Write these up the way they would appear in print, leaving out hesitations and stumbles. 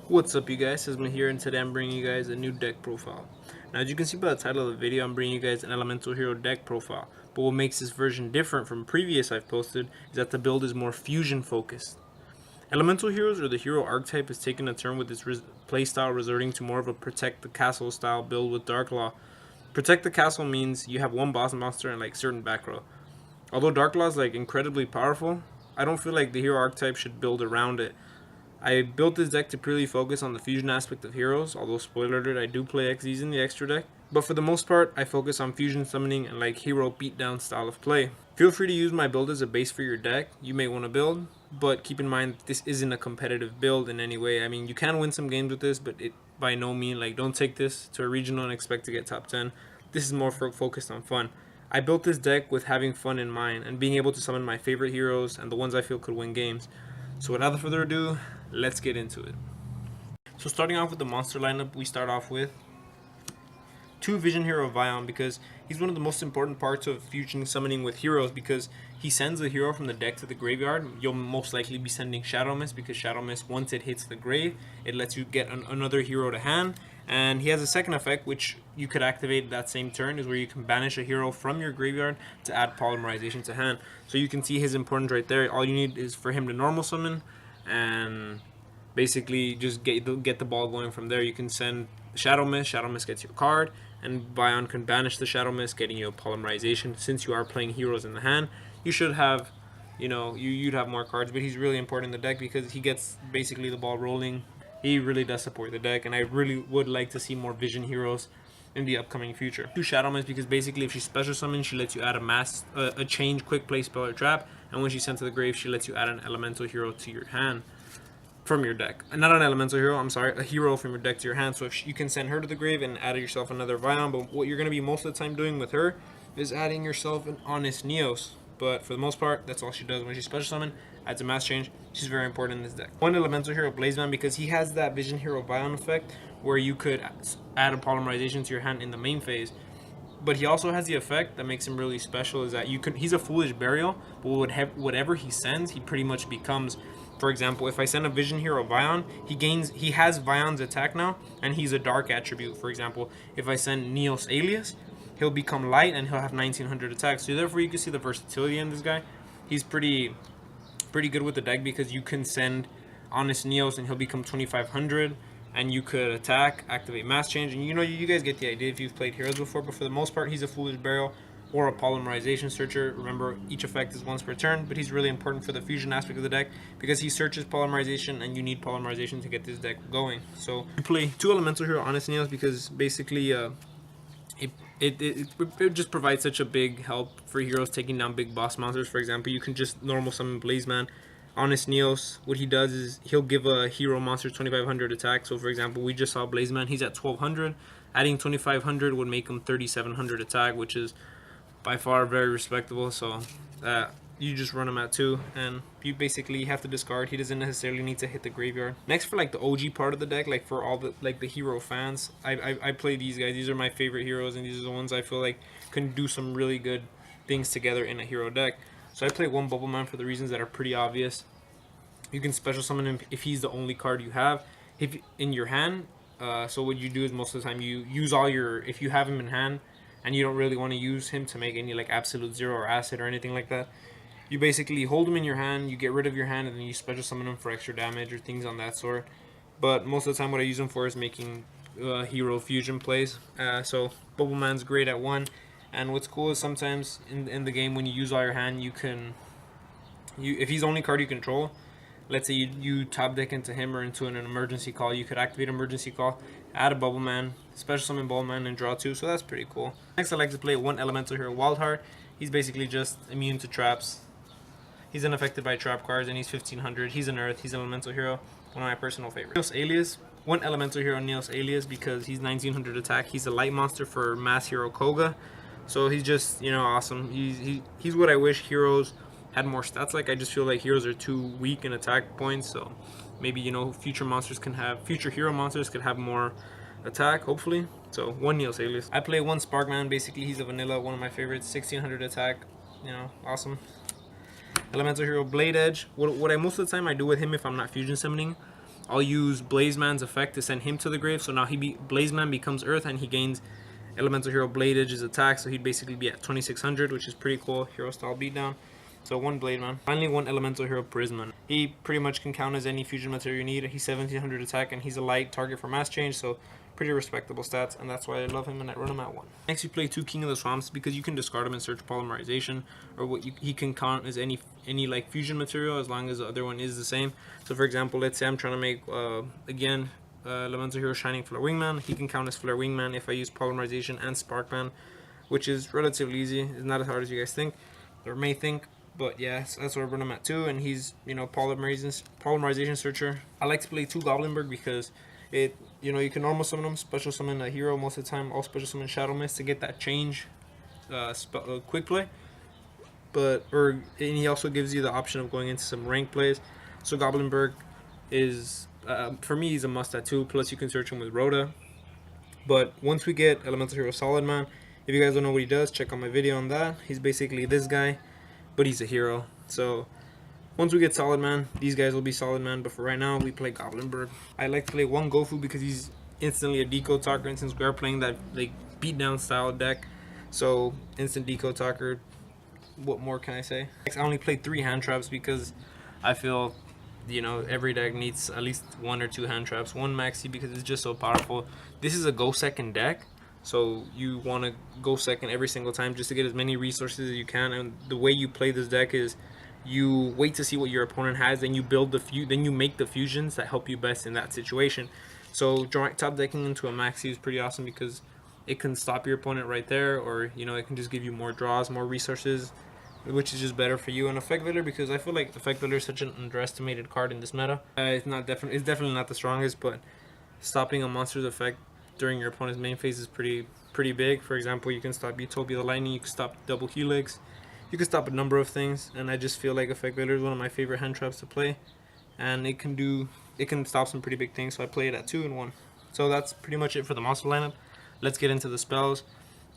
What's up, you guys? Sisma here, and today I'm bringing you guys a new deck profile. Now, as you can see by the title of the video, I'm bringing you guys an Elemental Hero deck profile. But what makes this version different from previous I've posted is that the build is more fusion focused. Elemental Heroes, or the hero archetype, has taken a turn with its playstyle resorting to more of a protect the castle style build with Dark Law. Protect the castle means you have one boss monster and like certain back row. Although Dark Law is like incredibly powerful, I don't feel like the hero archetype should build around it. I built this deck to purely focus on the fusion aspect of heroes, although spoiler alert, I do play XYZ in the extra deck. But for the most part, I focus on fusion summoning and like hero beatdown style of play. Feel free to use my build as a base for your deck you may want to build, but keep in mind this isn't a competitive build in any way. I mean, you can win some games with this, but it by no means, like, don't take this to a regional and expect to get top 10. This is more focused on fun. I built this deck with having fun in mind and being able to summon my favorite heroes and the ones I feel could win games. So without further ado, let's get into it. So starting off with the monster lineup, we start off with 2 Vision Hero Vion, because he's one of the most important parts of fusion summoning with heroes, because he sends a hero from the deck to the graveyard. You'll most likely be sending Shadow Mist, because Shadow Mist, once it hits the grave, it lets you get another hero to hand. And he has a second effect which you could activate that same turn, is where you can banish a hero from your graveyard to add polymerization to hand. So you can see his importance right there. All you need is for him to normal summon and basically just get the ball going from there. You can send Shadow Mist gets your card, and Vion can banish the Shadow Mist, getting you a polymerization. Since you are playing heroes in the hand, you should have, you'd have more cards, but he's really important in the deck because he gets basically the ball rolling. He really does support the deck, and I really would like to see more Vision Heroes in the upcoming future. 2 Shadow Mist, because basically if she special summons, she lets you add a change, quick play spell or trap, and when she's sent to the grave, she lets you add an elemental hero to your hand from your deck. Not an elemental hero, I'm sorry, a hero from your deck to your hand. So if you can send her to the grave and add yourself another Vion, but what you're going to be most of the time doing with her is adding yourself an Honest Neos. But for the most part, that's all she does. When she special summon, adds a mass change. She's very important in this deck. 1 Elemental Hero Blazeman, because he has that Vision Hero Vion effect where you could add a polymerization to your hand in the main phase. But he also has the effect that makes him really special, is that he's a Foolish Burial, but whatever he sends, he pretty much becomes. For example, if I send a Vision Hero Vion, he has Vion's attack now, and he's a dark attribute. For example, if I send Neos Alias, he'll become light and he'll have 1900 attacks. So therefore you can see the versatility in this guy. He's pretty good with the deck, because you can send Honest Neos and he'll become 2500, and you could attack, activate mass change, and you guys get the idea if you've played heroes before. But for the most part, he's a Foolish Burial or a polymerization searcher. Remember, each effect is once per turn, but he's really important for the fusion aspect of the deck because he searches polymerization, and you need polymerization to get this deck going. So you play 2 Elemental Hero Honest Neos because basically it just provides such a big help for heroes taking down big boss monsters. For example, you can just normal summon Blazeman. Honest Neos, what he does is he'll give a hero monster 2500 attack. So for example, we just saw Blazeman, he's at 1200. Adding 2500 would make him 3700 attack, which is by far very respectable. So you just run him at 2, and you basically have to discard. He doesn't necessarily need to hit the graveyard. Next, for like the OG part of the deck, like for all the hero fans, I play these guys. These are my favorite heroes, and these are the ones I feel like can do some really good things together in a hero deck. So I play 1 Bubbleman for the reasons that are pretty obvious. You can special summon him if he's the only card you have in your hand. So what you do is most of the time you use all your, if you have him in hand and you don't really want to use him to make any like absolute zero or acid or anything like that, you basically hold him in your hand, you get rid of your hand, and then you special summon him for extra damage or things on that sort. But most of the time what I use him for is making hero fusion plays. So Bubbleman's great at 1. And what's cool is sometimes in the game when you use all your hand, if he's the only card you control, let's say you top deck into him or into an emergency call, you could activate emergency call, add a Bubbleman, special summon Bubbleman, and draw 2. So that's pretty cool. Next, I like to play 1 Elemental Hero Wildheart. He's basically just immune to traps. He's unaffected by trap cards, and he's 1500. He's an Earth. He's an Elemental Hero. One of my personal favorites. Neos Alias. 1 Elemental Hero Neos Alias, because he's 1900 attack. He's a light monster for Mass Hero Koga. So he's just, awesome. He's what I wish heroes had more stats like. I just feel like heroes are too weak in attack points. So maybe, future hero monsters could have more attack, hopefully. So 1 Neos Alias. I play 1 Sparkman. Basically, he's a vanilla, one of my favorites. 1600 attack. Awesome. Elemental Hero Blade Edge. What I most of the time I do with him if I'm not fusion summoning I'll use Blazeman's effect to send him to the grave. So now Blazeman becomes Earth, and he gains Elemental Hero Blade Edge's attack. So he'd basically be at 2600, which is pretty cool. Hero style beatdown. So one Blademan. Finally, one Elemental Hero Prisma. He pretty much can count as any fusion material you need. He's 1700 attack, and he's a light target for mass change. So pretty respectable stats, and that's why I love him and I run him at 1. Next, you play 2 King of the Swamps because you can discard him and search Polymerization, or what he can count as any like fusion material as long as the other one is the same. So for example, let's say I'm trying to make again Elemental Hero Shining Flare Wingman. He can count as Flare Wingman if I use Polymerization and Sparkman, which is relatively easy. It's not as hard as you guys think or may think. But yeah, so that's why I run him at 2, and he's, you know, Polymerization Searcher. I like to play 2 Goblinberg because it, you know, you can normal summon them, special summon a hero most of the time, all special summon Shadow Mist to get that change quick play. And he also gives you the option of going into some rank plays. So Goblinberg is, for me, he's a must at 2, plus you can search him with Rhoda. But once we get Elemental Hero Solid Man, if you guys don't know what he does, check out my video on that. He's basically this guy, but he's a hero. So once we get Solid Man, these guys will be Solid Man, but for right now, we play Goblinberg. I like to play 1 Gofu because he's instantly a Decode Talker, and since we are playing that like beatdown style deck, so instant Decode Talker, what more can I say? Next, I only play 3 Hand Traps because I feel, you know, every deck needs at least 1 or 2 Hand Traps. 1 Maxi because it's just so powerful. This is a go second deck, so you want to go second every single time just to get as many resources as you can, and the way you play this deck is you wait to see what your opponent has, then you build then you make the fusions that help you best in that situation. So top decking into a Maxi is pretty awesome because it can stop your opponent right there, or, you know, it can just give you more draws, more resources, which is just better for you. And Effect Veiler, because I feel like Effect Veiler is such an underestimated card in this meta. It's definitely not the strongest, but stopping a monster's effect during your opponent's main phase is pretty big. For example, you can stop Utopia the Lightning, you can stop Double Helix, you can stop a number of things, and I just feel like Effect Veiler is one of my favorite hand traps to play, and it can stop some pretty big things, so I play it at 2 and 1. So that's pretty much it for the monster lineup. Let's get into the spells.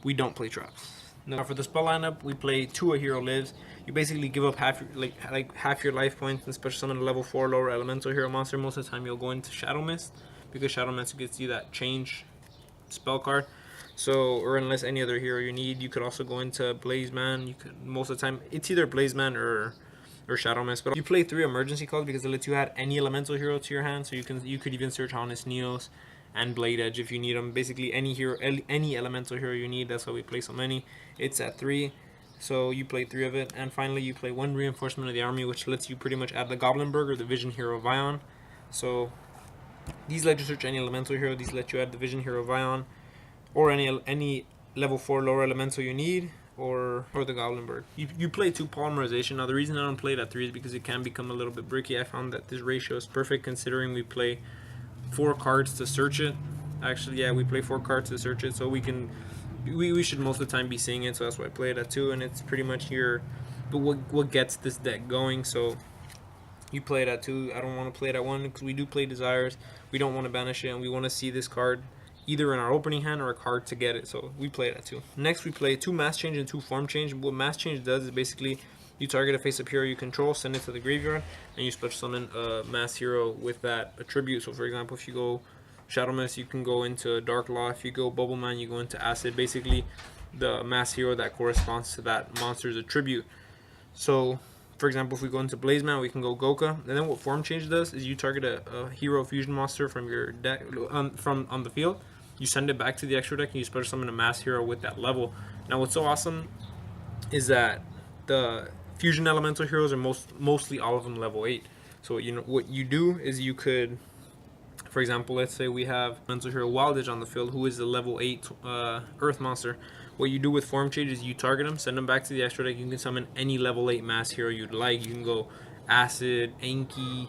We don't play traps. Now for the spell lineup, we play 2 A Hero Lives. You basically give up half your life points and special summon a level 4 lower elemental hero monster. Most of the time you'll go into Shadow Mist because Shadow Mist gets you that change spell card. So, or unless any other hero you need, you could also go into Blazeman. You could, most of the time it's either Blazeman or Shadow Mist. But you play 3 emergency calls because it lets you add any elemental hero to your hand. So you could even search Honest Neos and Blade Edge if you need them. Basically any hero, any elemental hero you need. That's why we play so many. It's at 3, so you play 3 of it. And finally you play 1 Reinforcement of the Army, which lets you pretty much add the Goblinberg or the Vision Hero Vion. So these let you search any elemental hero. These let you add the Vision Hero Vion, or any level 4 lower elemental you need, or the Goblinberg. You play 2 Polymerization. Now the reason I don't play it at 3 is because it can become a little bit bricky. I found that this ratio is perfect considering we play 4 cards to search it. Actually, yeah, we play 4 cards to search it, so we should most of the time be seeing it. So that's why I play it at 2, and it's pretty much what gets this deck going. So you play it at 2. I don't want to play it at 1 because we do play Desires. We don't want to banish it, and we want to see this card either in our opening hand or a card to get it. So we play it at 2. Next, we play 2 Mass Change and 2 Form Change. What Mass Change does is basically you target a face-up hero you control, send it to the graveyard, and you special summon a mass hero with that attribute. So for example, if you go Shadow Mist, you can go into Dark Law. If you go Bubble Man, you go into Acid. Basically, the mass hero that corresponds to that monster's attribute. So for example, if we go into Blazeman, we can go Goka. And then what Form Change does is you target a hero fusion monster from your deck on the field. You send it back to the extra deck, and you special summon a mass hero with that level. Now what's so awesome is that the fusion elemental heroes are mostly all of them level 8. So what you do is you could, for example, let's say we have elemental hero Wild Edge on the field, who is a level 8 earth monster. What you do with Form Change is you target them, send them back to the extra deck. You can summon any level 8 mass hero you'd like. You can go Acid, Anki,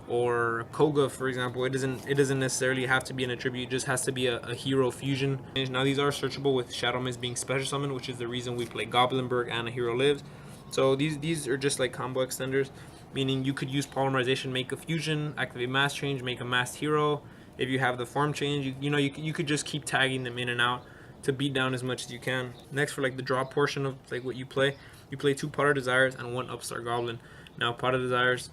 or Koga, for example. It doesn't necessarily have to be an attribute. It just has to be a hero fusion. Now these are searchable with Shadow Mist being special summoned, which is the reason we play Goblinberg and A Hero Lives. So these are just like combo extenders, meaning you could use Polymerization, make a fusion, activate Mass Change, make a masked hero. If you have the Form Change, you could just keep tagging them in and out to beat down as much as you can. Next, for like the draw portion of like what you play 2 Pot of Desires and 1 Upstart Goblin. Now Pot of Desires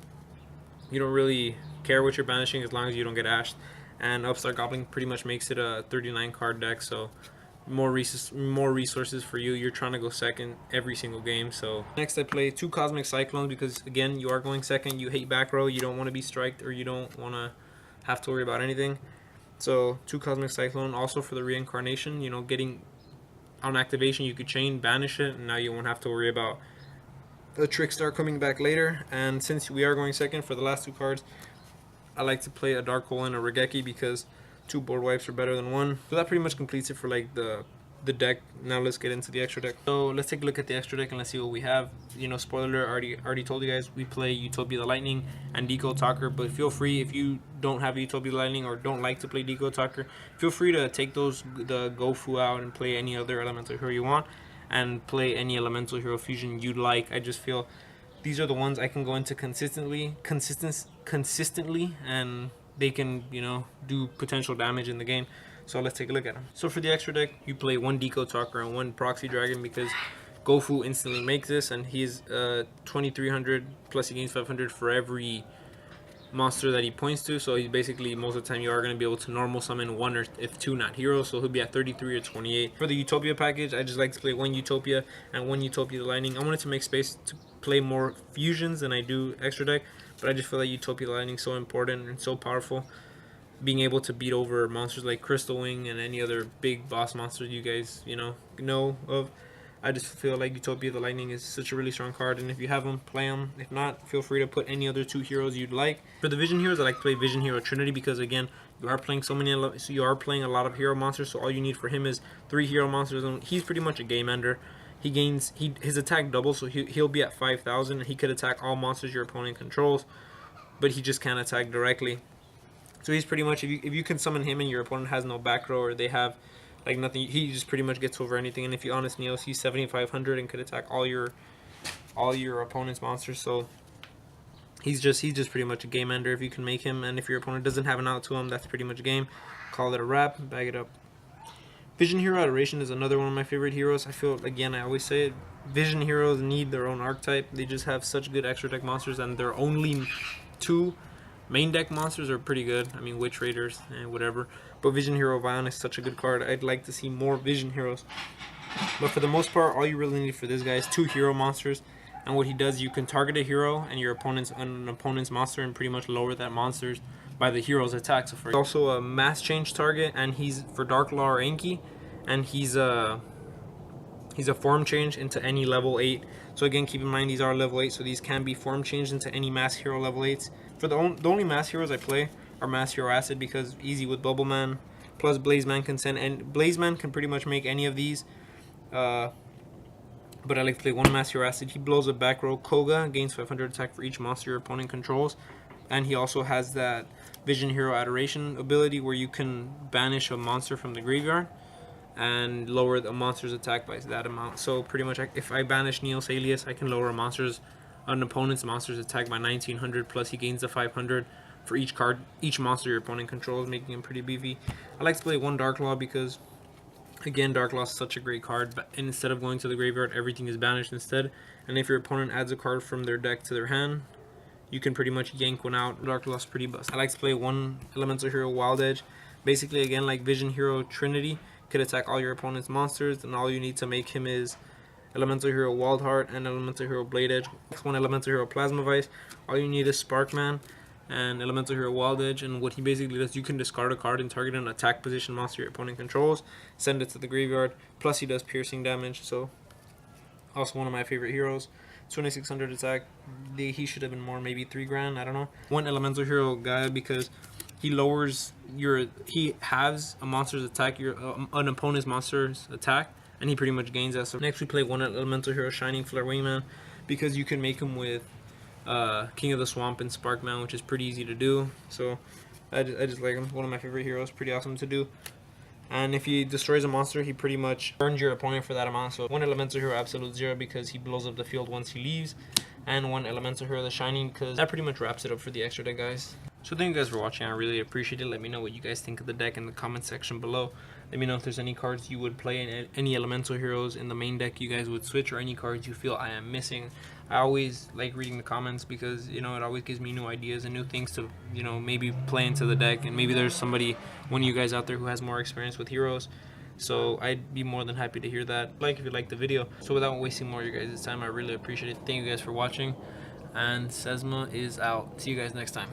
you don't really care what you're banishing as long as you don't get ashed. And Upstart Goblin pretty much makes it a 39 card deck, so more resources for you. You're trying to go second every single game. So next I play 2 Cosmic Cyclones because again, you are going second. You hate back row. You don't want to be striked, or you don't want to have to worry about anything. So 2 Cosmic Cyclone. Also for the reincarnation, you know, getting on activation, you could chain, banish it, and now you won't have to worry about the Trickstar coming back later. And since we are going second for the last 2 cards, I like to play a Dark Hole and a Regeki because 2 board wipes are better than 1. So that pretty much completes it for like the deck. Now let's get into the extra deck. So let's take a look at the extra deck and let's see what we have. You know, spoiler alert, already told you guys, we play Utopia the Lightning and Decode Talker, but feel free, if you don't have Utopia the Lightning or don't like to play Decode Talker, feel free to take the Gofu out and play any other elemental hero you want, and play any elemental hero fusion you'd like. I just feel these are the ones I can go into consistently, and they can, you know, do potential damage in the game. So let's take a look at them. So for the extra deck, you play 1 Decode Talker and 1 Proxy Dragon because Gofu instantly makes this, and he's 2300 plus he gains 500 for every monster that he points to. So he's basically, most of the time you are going to be able to normal summon 1 or if 2 not heroes, so he'll be at 33 or 28. For the Utopia package, I just like to play 1 Utopia and 1 Utopia the Lightning. I wanted to make space to play more fusions than I do extra deck, but I just feel like Utopia the Lightning is so important and so powerful. Being able to beat over monsters like Crystal Wing and any other big boss monsters you guys know of. I just feel like Utopia the Lightning is such a really strong card, and if you have them, play them. If not, feel free to put any other 2 heroes you'd like. For the Vision heroes, I like to play Vision Hero Trinity because again, you are playing you are playing a lot of hero monsters, so all you need for him is 3 hero monsters, and he's pretty much a game ender. His attack doubles, so he'll be at 5,000, and he could attack all monsters your opponent controls, but he just can't attack directly. So he's pretty much, if you can summon him and your opponent has no back row or they have like nothing, he just pretty much gets over anything. And if you honest Neos, he's 7,500 and could attack all your opponent's monsters. So he's just pretty much a game ender if you can make him. And if your opponent doesn't have an out to him, that's pretty much a game. Call it a wrap, bag it up. Vision Hero Adoration is another one of my favorite heroes. I feel, again, I always say it, Vision heroes need their own archetype. They just have such good extra deck monsters, and their only 2 main deck monsters are pretty good. I mean, Witch Raiders and whatever. But Vision Hero Vion is such a good card. I'd like to see more Vision Heroes. But for the most part, all you really need for this guy is 2 hero monsters. And what he does, you can target a hero and an opponent's monster and pretty much lower that monster's by the hero's attack. So for also a mass change target, and he's for Dark Law or Anki, and he's a form change into any level 8. So again, keep in mind these are level 8, so these can be form changed into any mass hero level 8s. For the only mass heroes I play are Mass Hero Acid because easy with Bubble Man, plus Blazeman can send, and Blazeman can pretty much make any of these. But I like to play 1 Mass Hero Acid. He blows a back row. Koga gains 500 attack for each monster your opponent controls, and he also has that Vision Hero Adoration ability where you can banish a monster from the graveyard and lower the monster's attack by that amount. So pretty much, if I banish Neos Alias, I can lower an opponent's monster's attack by 1900, plus he gains the 500 for each monster your opponent controls, making him pretty beefy. I like to play 1 Dark Law because, again, Dark Law is such a great card, but instead of going to the graveyard, everything is banished instead. And if your opponent adds a card from their deck to their hand, you can pretty much yank one out. Dark Law is pretty bust. I like to play 1 Elemental Hero Wild Edge. Basically, again, like Vision Hero Trinity, could attack all your opponent's monsters, and all you need to make him is Elemental Hero Wild Heart and Elemental Hero Blade Edge. Next one, Elemental Hero Plasma Vice. All you need is Sparkman and Elemental Hero Wild Edge, and what he basically does, you can discard a card and target an attack position monster your opponent controls, send it to the graveyard, plus he does piercing damage. So also one of my favorite heroes. 2600 attack. He should have been more, maybe 3 grand, I don't know. 1 Elemental Hero guy because he halves a monster's attack, an opponent's monster's attack, and he pretty much gains that. So next we play 1 Elemental Hero Shining Flare Wingman because you can make him with King of the Swamp and Sparkman, which is pretty easy to do. So I just like him. One of my favorite heroes. Pretty awesome to do. And if he destroys a monster, he pretty much burns your opponent for that amount. So 1 Elemental Hero Absolute Zero because he blows up the field once he leaves, and 1 Elemental Hero The Shining because that pretty much wraps it up for the extra deck, guys. So thank you guys for watching. I really appreciate it. Let me know what you guys think of the deck in the comment section below. Let me know if there's any cards you would play and any elemental heroes in the main deck you guys would switch, or any cards you feel I am missing. I always like reading the comments because, you know, it always gives me new ideas and new things to, you know, maybe play into the deck. And maybe there's somebody, one of you guys out there who has more experience with heroes. So I'd be more than happy to hear that. Like if you liked the video. So without wasting more of your guys' time, I really appreciate it. Thank you guys for watching. And Sesma is out. See you guys next time.